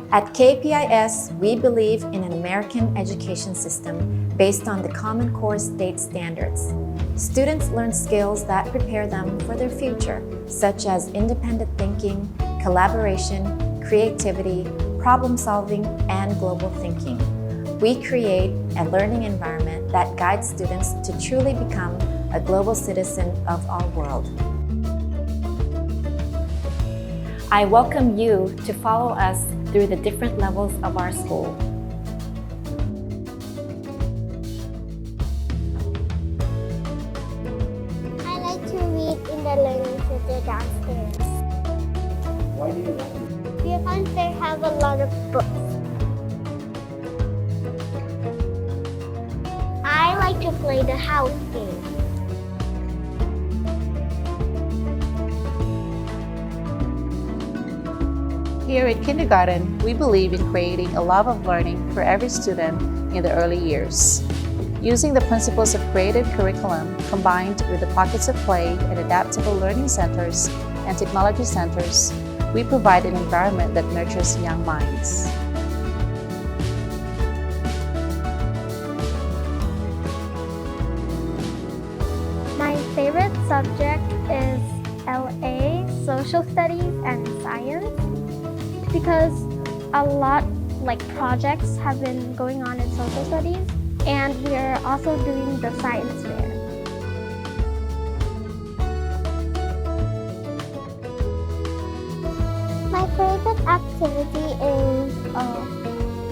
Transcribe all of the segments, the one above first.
At KPIS, we believe in an American education system based on the Common Core state standards. Students learn skills that prepare them for their future, such as independent thinking, collaboration, creativity, problem solving, and global thinking. We create a learning environment that guides students to truly become a global citizen of our world. I welcome you to follow us through the different levels of our school. I like to read in the learning center downstairs. Why do you like it? Because they have a lot of books. I like to play the house game. Here at kindergarten, we believe in creating a love of learning for every student in the early years. Using the principles of creative curriculum combined with the pockets of play and adaptable learning centers and technology centers, we provide an environment that nurtures young minds. My favorite subject is LA, Social Studies and Science, because a lot projects have been going on in social studies, and we are also doing the science fair. My favorite activity is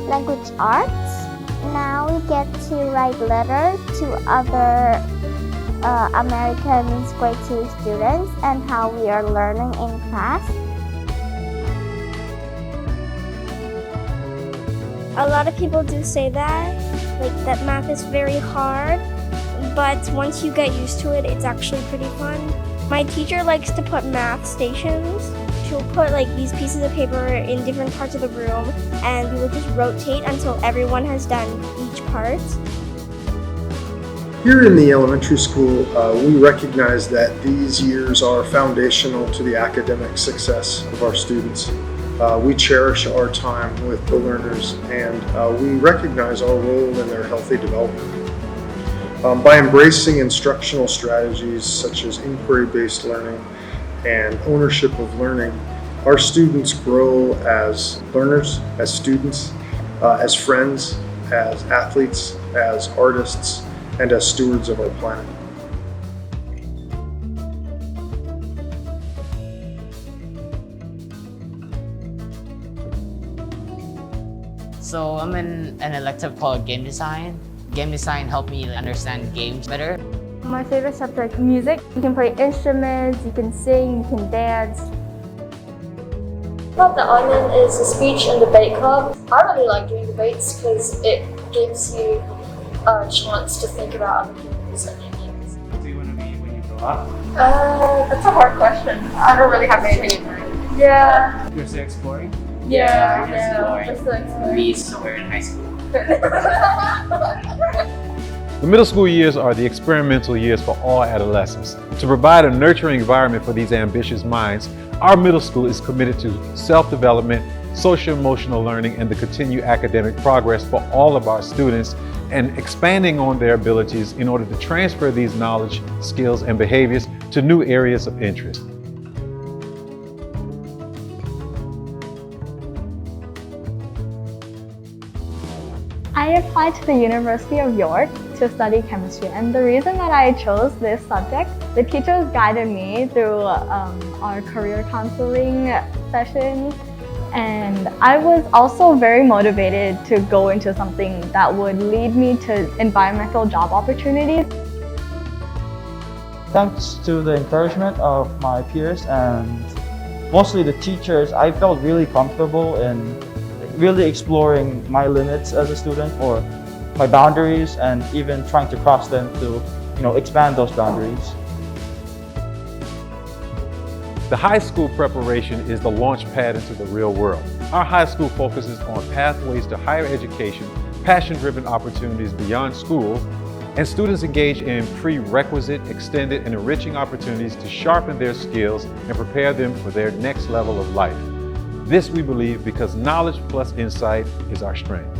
language arts. Now we get to write letters to other American grade 2 students and how we are learning in class. A lot of people do say that math is very hard, but once you get used to it, it's actually pretty fun. My teacher likes to put math stations. She'll put these pieces of paper in different parts of the room, and we will just rotate until everyone has done each part. Here in the elementary school, we recognize that these years are foundational to the academic success of our students. We cherish our time with the learners, and we recognize our role in their healthy development. By embracing instructional strategies such as inquiry-based learning and ownership of learning, our students grow as learners, as students, as friends, as athletes, as artists, and as stewards of our planet. So I'm in an elective called game design. Game design helped me understand games better. My favorite subject, music. You can play instruments, you can sing, you can dance. Club The Onion is a speech and debate club. I really like doing debates because it gives you a chance to think about other people's opinions. What do you want to be when you grow up? That's a hard question. I don't really have anything in mind. Yeah. You're still exploring? Yeah. Exploring. Just like Me somewhere in high school. The middle school years are the experimental years for all adolescents. To provide a nurturing environment for these ambitious minds, our middle school is committed to self-development, social-emotional learning, and the continued academic progress for all of our students, and expanding on their abilities in order to transfer these knowledge, skills, and behaviors to new areas of interest. I applied to the University of York to study chemistry, and the reason that I chose this subject, the teachers guided me through our career counseling sessions, and I was also very motivated to go into something that would lead me to environmental job opportunities. Thanks to the encouragement of my peers and mostly the teachers, I felt really comfortable in really exploring my limits as a student, or my boundaries, and even trying to cross them to expand those boundaries. The high school preparation is the launch pad into the real world. Our high school focuses on pathways to higher education, passion-driven opportunities beyond school, and students engage in prerequisite, extended, and enriching opportunities to sharpen their skills and prepare them for their next level of life. This we believe because knowledge plus insight is our strength.